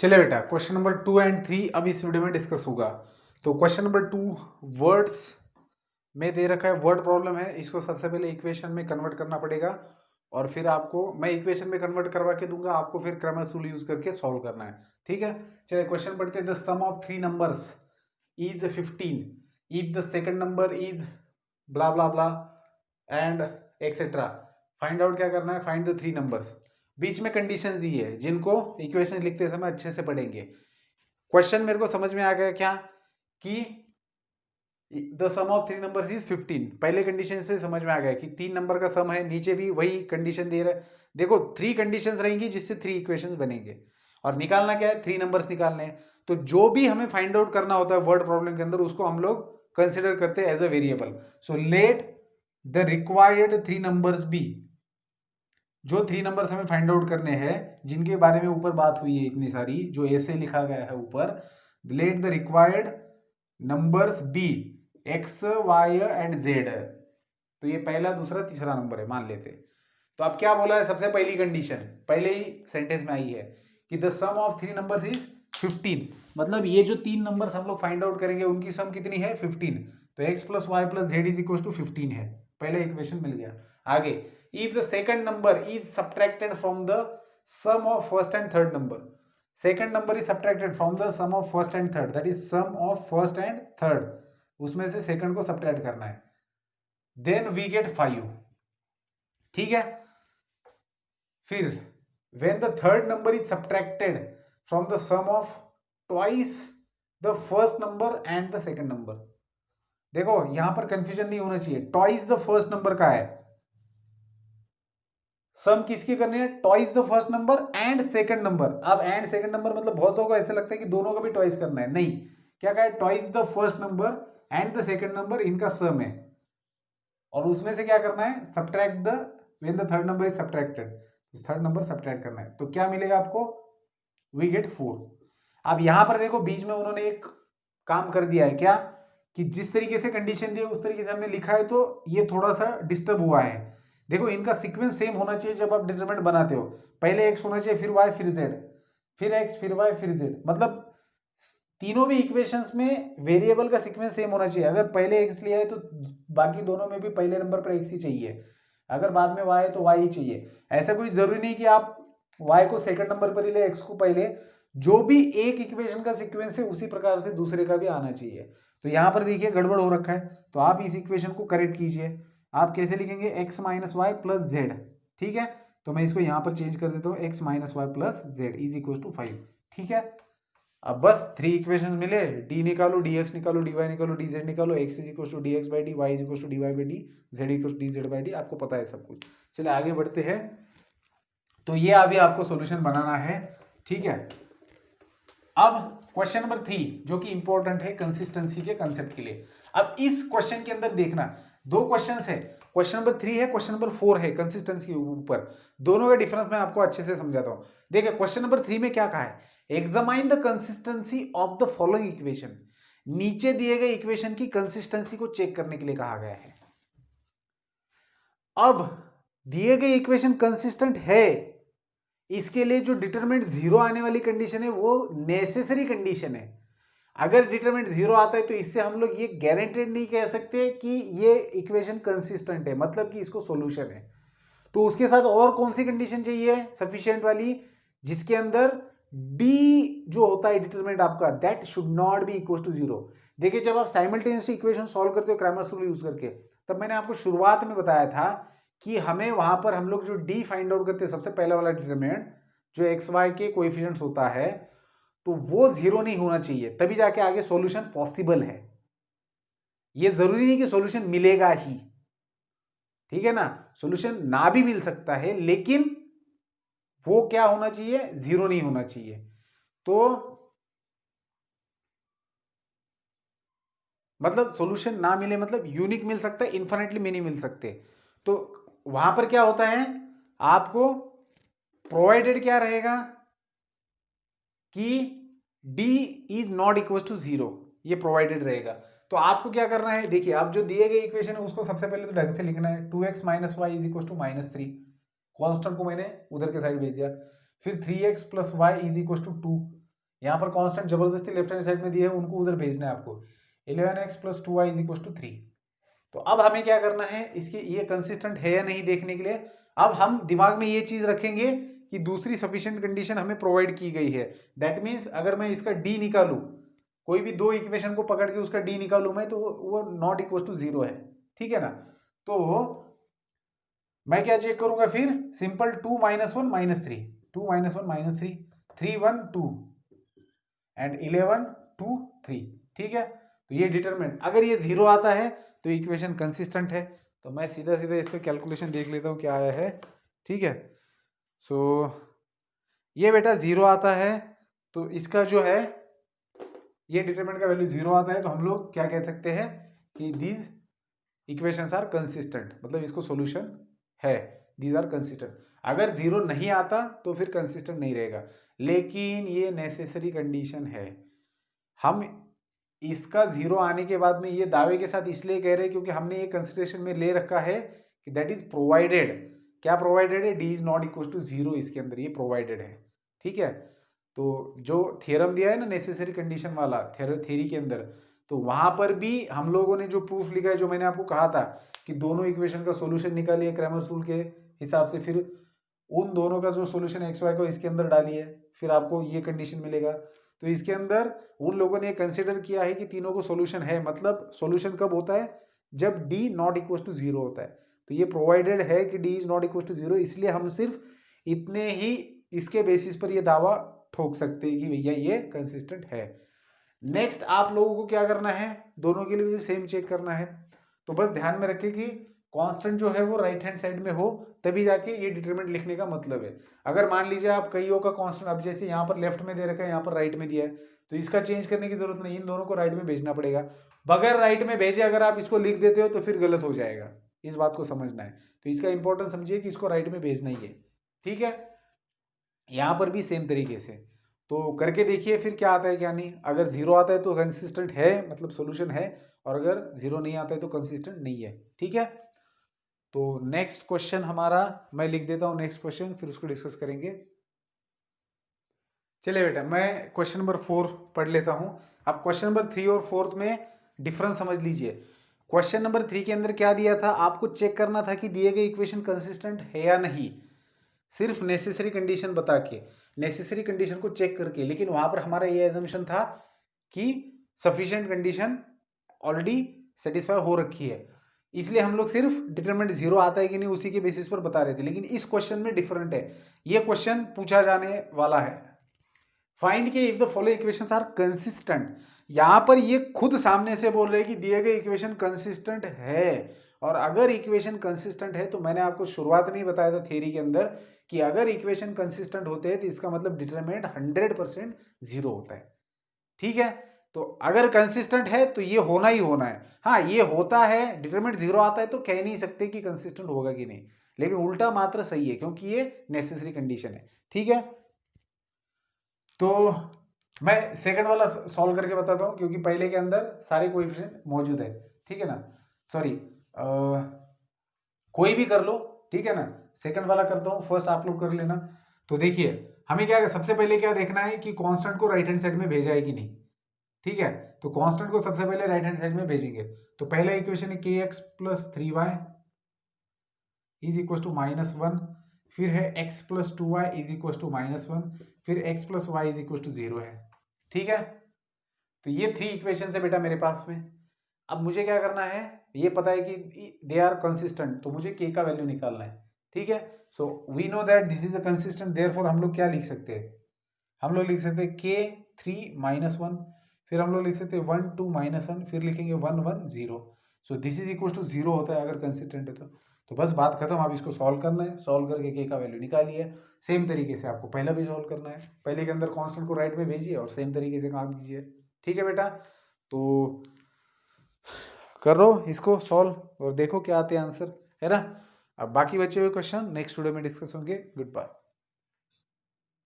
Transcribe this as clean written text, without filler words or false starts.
चलिए बेटा, question number 2 and 3 अब इस वीडियो में डिस्कस होगा। तो क्वेश्चन नंबर 2 वर्ड्स में दे रखा है, वर्ड प्रॉब्लम है। इसको सबसे पहले इक्वेशन में कन्वर्ट करना पड़ेगा और फिर आपको मैं इक्वेशन में कन्वर्ट करवा के दूंगा, आपको फिर क्रमश रूल यूज करके सॉल्व करना है। ठीक है, चलिए क्वेश्चन पढ़ते हैं। The sum of three numbers is 15 if the second number is blah blah blah and etcetera. Find out क्या करना है, फाइंड द थ्री नंबर्स। बीच में कंडीशंस दी है जिनको इक्वेशन लिखते समय अच्छे से पढ़ेंगे। क्वेश्चन मेरे को समझ में आ गया क्या कि the sum of three numbers is 15। पहले कंडीशन से समझ में आ गया कि तीन नंबर का सम है, नीचे भी वही कंडीशन दे रहा है। देखो थ्री कंडीशंस रहेंगी जिससे थ्री इक्वेशंस बनेंगे और निकालना क्या है, थ्री नंबर्स निकालने हैं। तो जो भी हमें फाइंड आउट करना होता है वर्ड प्रॉब्लम के अंदर, उसको हम लोग कंसिडर करते हैं as a variable. So let the required three numbers be. जो थ्री नंबर्स हमें फाइंड आउट करने हैं, जिनके बारे में ऊपर बात हुई है इतनी सारी, जो ऐसे लिखा गया है ऊपर, let the required numbers be X Y and Z. तो ये पहला दूसरा तीसरा नंबर है मान लेते। तो अब क्या बोला है, सबसे पहली कंडीशन पहले ही सेंटेंस में आई है कि the sum of three numbers is 15। मतलब ये जो तीन नंबर्स हम लोग फाइंड आउट करेंगे उनकी सम कितनी है, 15। तो X plus Y plus Z is equal to 15 है। पहले इक्वेशन मिल गया। आगे, if the second number is subtracted from the sum of first and third number. Second number is subtracted from the sum of first and third, that is sum of first and third. उसमें से second को subtract करना है, then we get 5। ठीक है, फिर when the third number is subtracted from the sum of twice the first number and the second number। देखो यहां पर कंफ्यूजन नहीं होना चाहिए, ट्वाइस द फर्स्ट नंबर का है, सम किसकी करनी है, twice the first number and second number. अब एंड सेकंड नंबर मतलब बहुतों को ऐसे लगता है कि दोनों का भी ट्वाइस करना है, नहीं। क्या कहा है, twice the first number and the second number, इनका सम है और उसमें से क्या करना है, subtract the when the third number is subtracted, third number subtract करना है। तो क्या मिलेगा आपको, वी गेट 4। अब यहां पर देखो बीच में उन्होंने एक काम कर दिया है क्या, कि जिस तरीके से कंडीशन दी है उस तरीके से हमने लिखा है, तो ये थोड़ा सा डिस्टर्ब हुआ है। देखो इनका सीक्वेंस सेम होना चाहिए जब आप डिटरमिनेंट बनाते हो, पहले एक्स होना चाहिए, फिर वाई, फिर जेड, फिर एक्स, फिर वाई, फिर जेड। मतलब तीनों भी इक्वेशंस में वेरिएबल का सीक्वेंस सेम होना चाहिए। अगर पहले एक्स लिया है तो बाकी दोनों में भी पहले नंबर पर एक्स ही चाहिए, अगर बाद में वाई है तो वाई ही चाहिए। ऐसा कोई जरूरी नहीं कि आप वाई को सेकंड नंबर पर ही ले, एक्स को पहले। जो भी एक इक्वेशन का सीक्वेंस है उसी प्रकार से दूसरे का भी आना चाहिए। तो यहां पर देखिए गड़बड़ हो रखा है, तो आप इस इक्वेशन को करेक्ट कीजिए। आप कैसे लिखेंगे, X minus Y plus Z. ठीक है, तो मैं इसको यहां पर चेंज कर देता हूं, X minus Y plus Z is equal to 5। ठीक है, अब बस थ्री इक्वेशन मिले, डी निकालो, डी एक्स निकालो, डी वाई निकालो, डी जेड निकालो, X is equal to D X by D, Y is equal to D Y by D, Z equal to D Z by D. आपको पता है सब कुछ। चलिए आगे बढ़ते हैं। तो ये अभी आपको सॉल्यूशन बनाना है। ठीक है, अब क्वेश्चन नंबर 3 जो कि इंपॉर्टेंट है कंसिस्टेंसी के कंसेप्ट के लिए। अब इस क्वेश्चन के अंदर देखना, दो क्वेश्चन है, क्वेश्चन नंबर 3 है, क्वेश्चन नंबर 4 है, कंसिस्टेंसी के ऊपर। दोनों का डिफरेंस मैं आपको अच्छे से समझाता हूं। देखिए क्वेश्चन नंबर 3 में क्या कहा है, examine the consistency of the following equation. नीचे दिए गए इक्वेशन की कंसिस्टेंसी को चेक करने के लिए कहा गया है। अब दिए गए इक्वेशन कंसिस्टेंट है, इसके लिए जो डिटरमिनेंट 0 आने वाली कंडीशन है वो नेसेसरी कंडीशन है। अगर डिटरमिनेंट 0 आता है तो इससे हम लोग ये गारंटेड नहीं कह सकते कि ये इक्वेशन कंसिस्टेंट है, मतलब कि इसको सॉल्यूशन है। तो उसके साथ और कौन सी कंडीशन चाहिए, सफिशिएंट वाली, जिसके अंदर डी जो होता है डिटरमिनेंट आपका, that should not be equal to 0। देखिए जब आप साइमल्टेनियसली इक्वेशन सॉल्व करते हो क्रैमर्स रूल यूज करके, तब मैंने आपको शुरुआत में बताया था कि हमें वहां पर हम लोग जो डी फाइंड आउट करते हैं, सबसे पहला वाला डिटरमिनेंट जो एक्स वाई के कोएफिशिएंट्स होता है, तो वो 0 नहीं होना चाहिए, तभी जाके आगे सॉल्यूशन पॉसिबल है। ये जरूरी नहीं कि सॉल्यूशन मिलेगा ही, ठीक है ना, सॉल्यूशन ना भी मिल सकता है, लेकिन वो क्या होना चाहिए, 0 नहीं होना चाहिए। तो मतलब सॉल्यूशन ना मिले मतलब यूनिक मिल सकता है, इन्फिनिटली में नहीं मिल सकते। तो वहां पर क्या होता है, आपको प्रोवाइडेड क्या रहेगा कि d is not equal to 0, ये प्रोवाइडेड रहेगा। तो आपको क्या करना है, देखिए आप जो दिए गए इक्वेशन है उसको सबसे पहले तो ढंग से लिखना है, 2x minus Y is equal to -3, constant को मैंने उधर के साइड भेज दिया, फिर 3x plus Y is equal to 2, यहाँ पर कांस्टेंट जबरदस्ती लेफ्ट हैंड साइड में दिए है, उनको उधर भेजना है आपको। 11x + 2y = 3। तो अब हमें क्या करना है, इसकी ये कंसिस्टेंट है या नहीं देखने के लिए अब हम दिमाग में ये चीज रखेंगे कि दूसरी सफिशिएंट कंडीशन हमें प्रोवाइड की गई है। दैट मीन्स अगर मैं इसका डी निकालू, कोई भी दो इक्वेशन को पकड़ के उसका डी निकालू मैं, तो वो नॉट इक्वल टू 0 है। ठीक है ना। तो मैं क्या चेक करूंगा फिर, सिंपल 2 - 1 - 3, 2 - 1 - 3, 3 1 2 एंड 11 2 3। ठीक है। तो ये डिटरमिनेंट अगर ये 0 आता है तो इक्वेशन कंसिस्टेंट है। तो मैं सीधा सीधा इस पर कैलकुलेशन देख लेता हूँ क्या आया है। ठीक है। सो ये बेटा 0 आता है, तो इसका जो है ये डिटरमिनेंट का वैल्यू 0 आता है, तो हम लोग क्या कह सकते हैं कि दीज इक्वेशंस आर कंसिस्टेंट, मतलब इसको सॉल्यूशन है, दीज आर कंसिस्टेंट। अगर 0 नहीं आता तो फिर कंसिस्टेंट नहीं रहेगा, लेकिन ये नेसेसरी कंडीशन है। हम इसका 0 आने के बाद में ये दावे के साथ इसलिए कह रहे हैं क्योंकि हमने ये कंसिडरेशन में ले रखा है कि दैट इज प्रोवाइडेड। क्या प्रोवाइडेड है, D is not equal to 0, इसके अंदर ये प्रोवाइडेड है। ठीक है। तो जो थियरम दिया है ना नेसेसरी कंडीशन वाला थ्योरी के अंदर, तो वहां पर भी हम लोगों ने जो प्रूफ लिखा है, जो मैंने आपको कहा था कि दोनों इक्वेशन का सॉल्यूशन निकालिए क्रैमर्स रूल के हिसाब से, फिर उन दोनों का जो सॉल्यूशन एक्स वाई को इसके अंदर डालिए, फिर आपको ये कंडीशन मिलेगा। तो इसके अंदर उन लोगों ने कंसिडर किया है कि तीनों को सॉल्यूशन है, मतलब सॉल्यूशन कब होता है, जब डी नॉट इक्वल टू 0 होता है। तो ये प्रोवाइडेड है कि D is not equal to 0, इसलिए हम सिर्फ इतने ही इसके बेसिस पर ये दावा ठोक सकते हैं कि भैया ये कंसिस्टेंट है। नेक्स्ट आप लोगों को क्या करना है, दोनों के लिए सेम चेक करना है। तो बस ध्यान में रखें कि कांस्टेंट जो है वो राइट हैंड साइड में हो, तभी जाके ये डिटरमिनेंट लिखने का मतलब है। अगर मान लीजिए आप कईयों का कांस्टेंट, अब जैसे यहाँ पर लेफ्ट में दे रखा है, यहाँ पर राइट में दिया है, तो इसका चेंज करने की जरूरत नहीं, इन दोनों को राइट में भेजना पड़ेगा। बगैर राइट में भेजे अगर आप इसको लिख देते हो तो फिर गलत हो जाएगा, इस बात को समझना है। तो इसका इंपॉर्टेंस समझिए कि इसको राइट में भेजना ही है। ठीक है। यहाँ पर भी सेम तरीके से तो करके देखिए फिर क्या आता है क्या नहीं। अगर 0 आता है तो कंसिस्टेंट है, मतलब सॉल्यूशन है, और अगर 0 नहीं आता है तो कंसिस्टेंट नहीं है। ठीक है। तो नेक्स्ट क्वेश्चन हमारा, मैं लिख देता हूं नेक्स्ट क्वेश्चन, फिर उसको डिस्कस करेंगे। चलिए बेटा मैं क्वेश्चन नंबर 4 पढ़ लेता हूं। अब क्वेश्चन नंबर 3 और 4 में डिफरेंस समझ लीजिए। क्वेश्चन नंबर 3 के अंदर क्या दिया था, आपको चेक करना था कि दिए गए इक्वेशन कंसिस्टेंट है या नहीं, सिर्फ नेसेसरी कंडीशन बता के, नेसेसरी कंडीशन को चेक करके। लेकिन वहां पर हमारा ये एजम्पशन था कि सफिशिएंट कंडीशन ऑलरेडी सेटिस्फाई हो रखी है, इसलिए हम लोग सिर्फ डिटरमिनेंट 0 आता है कि नहीं उसी के बेसिस पर बता रहे थे। लेकिन इस क्वेश्चन में डिफरेंट है, ये क्वेश्चन पूछा जाने वाला है, फाइंड के if the following equations are consistent. यहां पर ये खुद सामने से बोल रहे हैं कि दिए गए इक्वेशन कंसिस्टेंट है। और अगर इक्वेशन कंसिस्टेंट है तो मैंने आपको शुरुआत में ही बताया था थ्योरी के अंदर कि अगर इक्वेशन कंसिस्टेंट होते हैं तो इसका मतलब डिटरमिनेंट 100% 0 होता है। ठीक है। तो अगर कंसिस्टेंट है तो ये होना ही होना है। हाँ ये होता है, डिटरमिनेंट 0 आता है तो कह नहीं सकते कि कंसिस्टेंट होगा कि नहीं, लेकिन उल्टा मात्र सही है क्योंकि ये नेसेसरी कंडीशन है। ठीक है। तो मैं सेकंड वाला सॉल्व करके बताता हूं क्योंकि पहले के अंदर सारे कोएफिशिएंट मौजूद है। ठीक है ना। सॉरी, कोई भी कर लो। ठीक है ना। सेकंड वाला करता हूं, फर्स्ट आप लोग कर लेना। तो देखिए हमें क्या, सबसे पहले क्या देखना है कि कांस्टेंट को राइट हैंड साइड में भेजा है कि नहीं। ठीक है। तो कांस्टेंट को सबसे पहले राइट हैंड साइड में भेजेंगे। तो पहला इक्वेशन है kx + 3y = -1, फिर है x + 2y = -1, फिर x + y = 0 है। ठीक है। तो ये 3 इक्वेशन है बेटा मेरे पास में। अब मुझे क्या करना है, ये पता है कि दे आर कंसिस्टेंट, तो मुझे k का वैल्यू निकालना है। ठीक है। So we know that this is a consistent, therefore हम लोग क्या लिख सकते हैं, हम लोग लिख सकते हैं k 3 - 1, फिर हम लोग लिख सकते हैं 1 2 - 1, फिर लिखेंगे 1 1 0। So this is equal to 0 होता है अगर कंसिस्टेंट है तो बस बात खत्म। आप इसको सॉल्व करना है, सॉल्व करके k का वैल्यू निकालिए। सेम तरीके से आपको पहला भी सॉल्व करना है, पहले के अंदर कांस्टेंट को राइट में भेजिए और सेम तरीके से काम कीजिए। ठीक है बेटा। तो करो इसको सॉल्व और देखो क्या आते हैं आंसर, है ना। अब बाकी बचे हुए क्वेश्चन नेक्स्ट वीडियो में डिस्कस होंगे। Good bye.